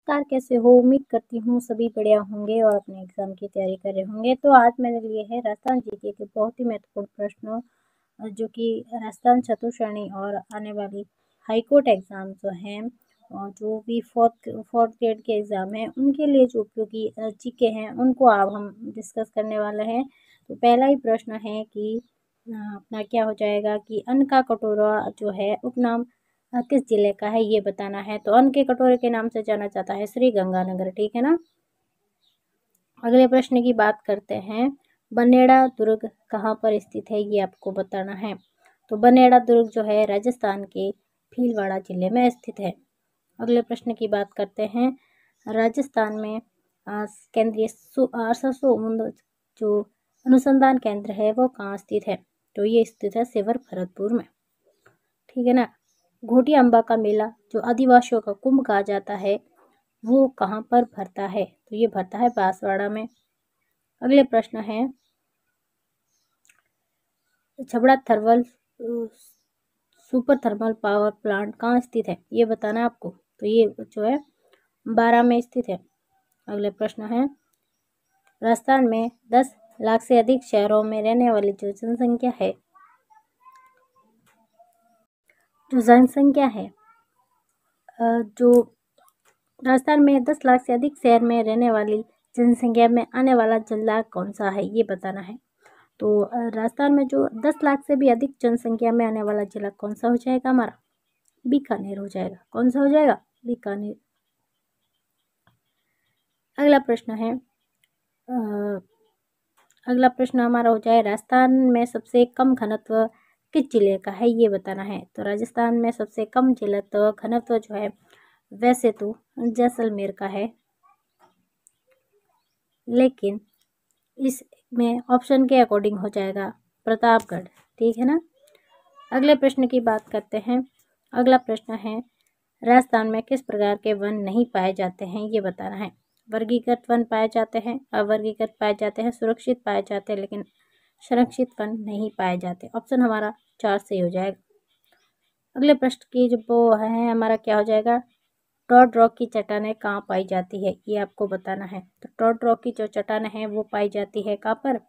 नमस्कार, कैसे हो? उम्मीद करती हूँ सभी बढ़िया होंगे और अपने एग्जाम की तैयारी कर रहे होंगे। तो आज मैंने लिए है राजस्थान जीके के बहुत ही महत्वपूर्ण प्रश्न, जो कि राजस्थान चतुश्रेणी और आने वाली हाईकोर्ट एग्जाम जो हैं और जो भी फोर्थ ग्रेड के एग्जाम हैं उनके लिए जो उपयोगी जीके हैं उनको अब हम डिस्कस करने वाले हैं। तो पहला ही प्रश्न है कि अपना क्या हो जाएगा कि अन्न का कटोरा जो है उपनाम किस जिले का है, ये बताना है। तो अन्न के कटोरे के नाम से जाना जाता है श्री गंगानगर, ठीक है ना। अगले प्रश्न की बात करते हैं, बनेड़ा दुर्ग कहाँ पर स्थित है, ये आपको बताना है। तो बनेड़ा दुर्ग जो है राजस्थान के भीलवाड़ा जिले में स्थित है। अगले प्रश्न की बात करते हैं, राजस्थान में केंद्रीय सरसों जो अनुसंधान केंद्र है वो कहाँ स्थित है। तो ये स्थित है सेवर भरतपुर में, ठीक है ना। घोटिया अम्बा का मेला जो आदिवासियों का कुंभ कहा जाता है वो कहाँ पर भरता है। तो ये भरता है बांसवाड़ा में। अगले प्रश्न है, Chhabra thermal super thermal power plant कहाँ स्थित है, ये बताना है आपको। तो ये जो है 12 में स्थित है। अगले प्रश्न है, राजस्थान में 10 लाख से अधिक शहरों में रहने वाली जो जनसंख्या है, जो राजस्थान में 10 लाख से अधिक शहर में रहने वाली जनसंख्या में आने वाला जिला कौन सा है, ये बताना है। तो राजस्थान में जो 10 लाख से भी अधिक जनसंख्या में आने वाला जिला कौन सा हो जाएगा हमारा, बीकानेर हो जाएगा। कौन सा हो जाएगा, बीकानेर। अगला प्रश्न हमारा हो जाए, राजस्थान में सबसे कम घनत्व किस जिले का है, ये बताना है। तो राजस्थान में सबसे कम घनत्व जो है वैसे तो जैसलमेर का है, लेकिन इसमें ऑप्शन के अकॉर्डिंग हो जाएगा प्रतापगढ़, ठीक है ना। अगले प्रश्न की बात करते हैं। अगला प्रश्न है, राजस्थान में किस प्रकार के वन नहीं पाए जाते हैं, ये बताना है। वर्गीकृत वन पाए जाते हैं, अवर्गीकृत पाए जाते हैं, सुरक्षित पाए जाते हैं, लेकिन संरक्षित वन नहीं पाए जाते। ऑप्शन हमारा 4 सही हो जाएगा। अगले प्रश्न की जो वो है हमारा क्या हो जाएगा, टॉड रॉक की चट्टानें कहाँ पाई जाती है, ये आपको बताना है। तो टॉड रॉक की जो चट्टानें हैं वो पाई जाती है कहाँ पर,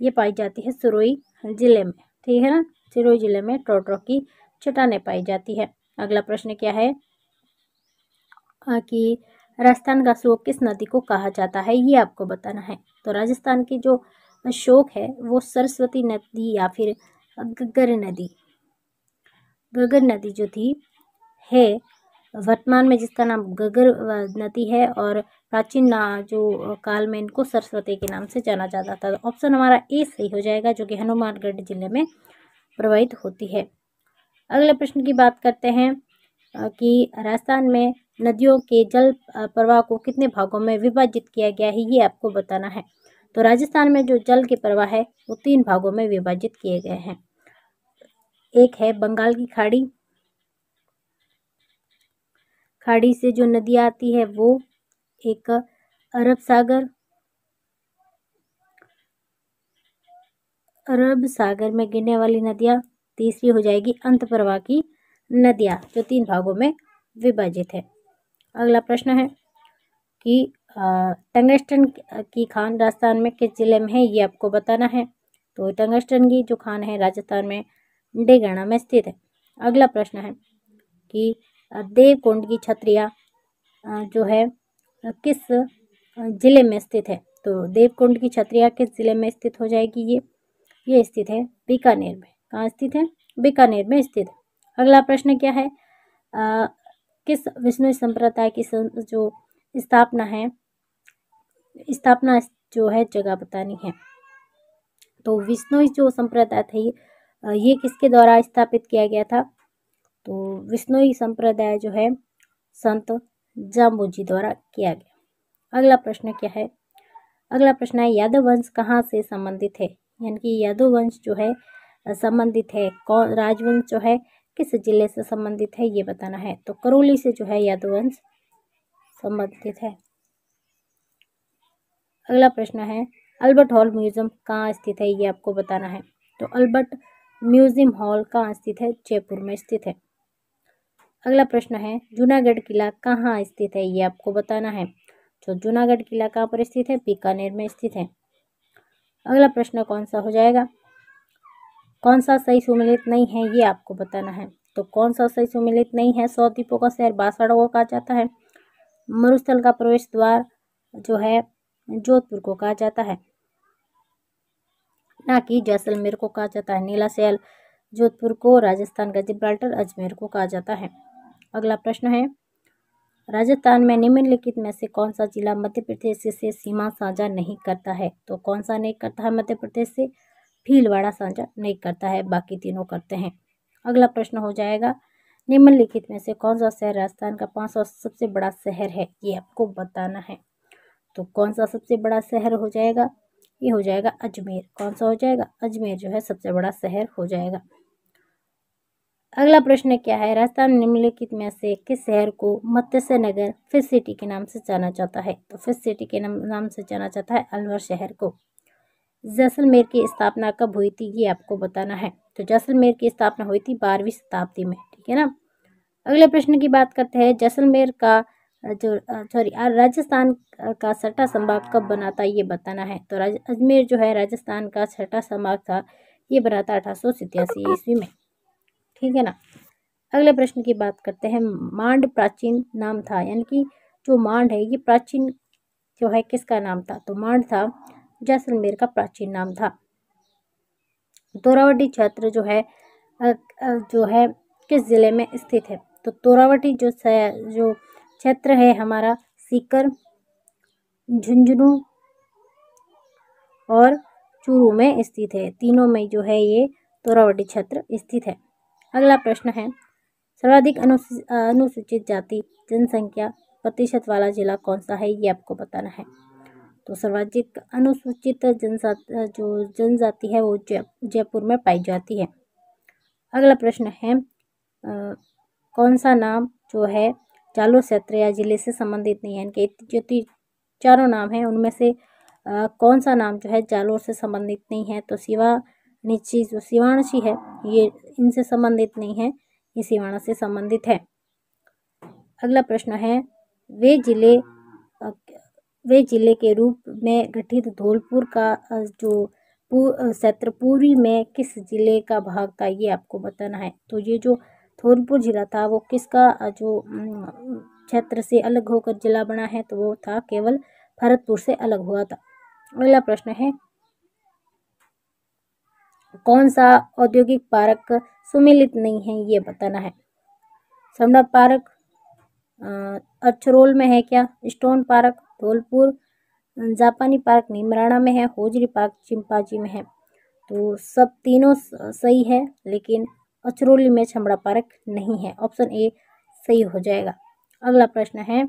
ये पाई जाती है सिरोही जिले में, ठीक है ना। सिरोही जिले में टॉड रॉक की चट्टानें पाई जाती है। अगला प्रश्न क्या है कि राजस्थान का शोक किस नदी को कहा जाता है, ये आपको बताना है। तो राजस्थान की जो शोक है वो सरस्वती नदी या फिर गगर नदी जो थी है वर्तमान में, जिसका नाम गगर नदी है, और प्राचीन जो काल में इनको सरस्वती के नाम से जाना जाता था। तो ऑप्शन हमारा ए सही हो जाएगा, जो कि हनुमानगढ़ जिले में प्रवाहित होती है। अगले प्रश्न की बात करते हैं कि राजस्थान में नदियों के जल प्रवाह को कितने भागों में विभाजित किया गया है, ये आपको बताना है। तो राजस्थान में जो जल के प्रवाह है वो 3 भागों में विभाजित किए गए हैं। एक है बंगाल की खाड़ी से जो नदी आती है वो, एक अरब सागर में गिरने वाली नदियाँ, तीसरी हो जाएगी अंत प्रवाह की नदियाँ, जो 3 भागों में विभाजित है। अगला प्रश्न है कि टंगस्टन की खान राजस्थान में किस जिले में है, ये आपको बताना है। तो टंगस्टन की जो खान है राजस्थान में डेगाना में स्थित है। अगला प्रश्न है कि देवकुंड की छतरिया जो है किस जिले में स्थित है। तो देवकुंड की छतरिया किस जिले में स्थित हो जाएगी, ये स्थित है बीकानेर में। कहाँ स्थित है, बीकानेर में स्थित है। अगला प्रश्न क्या है, किस विष्णु संप्रदाय की जो स्थापना जो है जगह बतानी है। तो विष्णु जो संप्रदाय था ये किसके द्वारा स्थापित किया गया था। तो विष्णु संप्रदाय जो है संत जाम्बोजी द्वारा किया गया। अगला प्रश्न क्या है, अगला प्रश्न है यादव वंश कहाँ से संबंधित है, यानी कि यादव वंश जो है संबंधित है, कौन राजवंश जो है किस जिले से संबंधित है, ये बताना है। तो करौली से जो है यादव वंश संबंधित है। अगला प्रश्न है अल्बर्ट हॉल म्यूजियम कहाँ स्थित है, ये आपको बताना है। तो अल्बर्ट म्यूजियम हॉल कहाँ स्थित है, जयपुर में स्थित है। अगला प्रश्न है जूनागढ़ किला कहाँ स्थित है, ये आपको बताना है। तो जूनागढ़ किला कहाँ पर स्थित है, बीकानेर में स्थित है। अगला प्रश्न कौन सा हो जाएगा, कौन सा सही सुमेलित नहीं है, ये आपको बताना है। तो कौन सा सही सुमेलित नहीं है, 100 द्वीपों का शहर बांसवाड़ा को कहा जाता है। मरुस्थल का प्रवेश द्वार जो है जोधपुर को कहा जाता है, ना कि जैसलमेर को कहा जाता है। नीलाशैल जोधपुर को, राजस्थान का जिब्राल्टर अजमेर को कहा जाता है। अगला प्रश्न है राजस्थान में निम्नलिखित में से कौन सा जिला मध्य प्रदेश से सीमा साझा नहीं करता है। तो कौन सा नहीं करता है मध्य प्रदेश से, भीलवाड़ा साझा नहीं करता है, बाकी तीनों करते हैं। अगला प्रश्न हो जाएगा निम्नलिखित में से कौन सा शहर राजस्थान का 5वां सबसे बड़ा शहर है, ये आपको बताना है। तो कौन सा सबसे बड़ा शहर हो जाएगा, ये हो जाएगा अजमेर। कौन सा हो जाएगा, अजमेर जो है सबसे बड़ा शहर हो जाएगा। अगला प्रश्न क्या है राजस्थान निम्नलिखित में से किस शहर को मत्स्य नगर फिश सिटी के नाम से जाना जाता है। तो फिश सिटी के नाम से जाना जाता है अलवर शहर को। जैसलमेर की स्थापना कब हुई थी, ये आपको बताना है। तो जैसलमेर की स्थापना हुई थी 12वीं शताब्दी में, ठीक है ना। अगले प्रश्न की बात करते हैं जैसलमेर का राजस्थान का छठा संभाग कब बना था, ये बताना है। तो अजमेर जो है राजस्थान का छठा संभाग था, ये बना था 1887 ईस्वी में, ठीक है ना। अगले प्रश्न की बात करते हैं मांड प्राचीन नाम था, यानी कि जो मांड है ये प्राचीन जो है किसका नाम था। तो मांड था जैसलमेर का प्राचीन नाम था। तोरावटी क्षेत्र जो है किस जिले में स्थित है। तो तोरावटी जो क्षेत्र है हमारा सीकर, झुंझुनू और चूरू में स्थित है, तीनों में जो है ये तोरावटी क्षेत्र स्थित है। अगला प्रश्न है सर्वाधिक अनुसूचित जाति जनसंख्या प्रतिशत वाला जिला कौन सा है, ये आपको बताना है। तो सर्वाधिक अनुसूचित जनजाति है वो जयपुर में पाई जाती है। अगला प्रश्न है कौन सा नाम जो है जालोर क्षेत्र या जिले से संबंधित नहीं है, इनके जो चारों नाम हैं उनमें से कौन सा नाम जो है जालोर से संबंधित नहीं है। तो सिवानिची जो सिवाणसी है ये इनसे संबंधित नहीं है, ये सिवाना से संबंधित है। अगला प्रश्न है वे जिले के रूप में गठित धौलपुर का जो क्षेत्र पूर्वी में किस जिले का भाग था, ये आपको बताना है। तो ये जो धौलपुर जिला था वो किसका जो क्षेत्र से अलग होकर जिला बना है, तो वो था केवल भरतपुर से अलग हुआ था। अगला प्रश्न है कौन सा औद्योगिक पार्क सुमेलित नहीं है, ये बताना है। समड़ा पार्क अचरोल में है क्या, स्टोन पार्क धौलपुर, जापानी पार्क नीमराणा में है, होजरी पार्क चिंपाजी में है। तो सब तीनों सही है, लेकिन अचरोली में छमड़ा पार्क नहीं है, ऑप्शन ए सही हो जाएगा। अगला प्रश्न है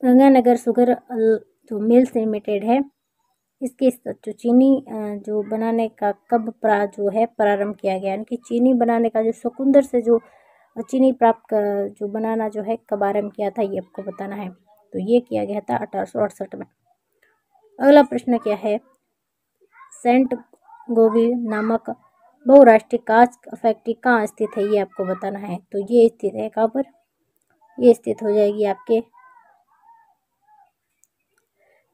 गंगानगर शुगर जो मिल्स लिमिटेड है इसके जो चीनी जो बनाने का कब प्रारंभ किया गया, यानी कि चीनी बनाने का जो शकुंदर से जो चीनी प्राप्त जो बनाना जो है कब आरम्भ किया था, ये आपको बताना है। तो ये किया गया था 1868 में। अगला प्रश्न क्या है सेंट गोविल नामक बहुराष्ट्रीय कांच फैक्ट्री कहाँ स्थित है, ये आपको बताना है। तो ये स्थित है कहाँ पर, ये स्थित हो जाएगी आपके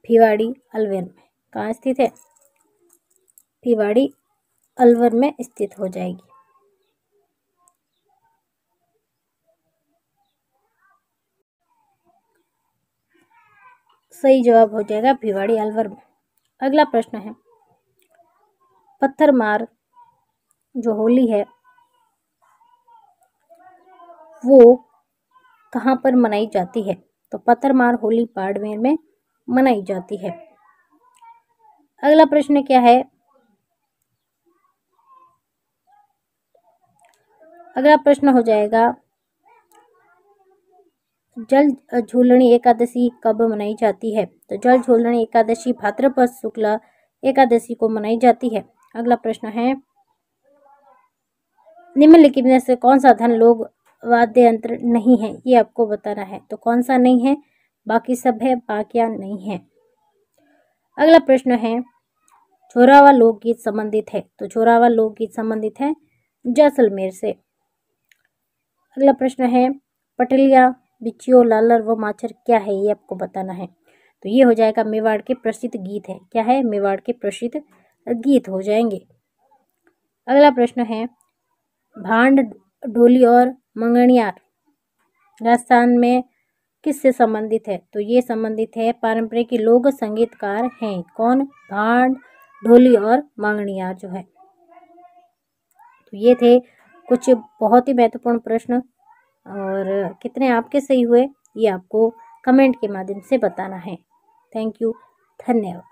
भिवाड़ी अलवर में। कहाँ स्थित है, भिवाड़ी अलवर में स्थित हो जाएगी। सही जवाब हो जाएगा भिवाड़ी अलवर में। अगला प्रश्न है पत्थरमार जो होली है वो कहाँ पर मनाई जाती है। तो पत्थरमार होली बाड़मेर में मनाई जाती है। अगला प्रश्न क्या है अगला प्रश्न हो जाएगा जल झूलनी एकादशी कब मनाई जाती है। तो जल झूलनी एकादशी भाद्रपद शुक्ला एकादशी को मनाई जाती है। अगला प्रश्न है निम्नलिखित में से कौन सा धन लोग वाद्य यंत्र नहीं है, ये आपको बताना है। तो कौन सा नहीं है, बाकी सब है, बाकिया नहीं है। अगला प्रश्न है छोरावा लोकगीत संबंधित है। तो छोरावा लोकगीत संबंधित है जैसलमेर से। अगला प्रश्न है पटलिया, बिच्चियो, लालर व माछर क्या है, ये आपको बताना है। तो ये हो जाएगा मेवाड़ के प्रसिद्ध गीत है। क्या है? मेवाड़ के प्रसिद्ध गीत हो जाएंगे। अगला प्रश्न है भांड, ढोली और मंगनियार राजस्थान में किससे संबंधित है? तो ये संबंधित है पारंपरिक लोक संगीतकार हैं। कौन? भांड, ढोली और मंगनियार जो है। तो ये थे कुछ बहुत ही महत्वपूर्ण प्रश्न, और कितने आपके सही हुए ये आपको कमेंट के माध्यम से बताना है। थैंक यू, धन्यवाद।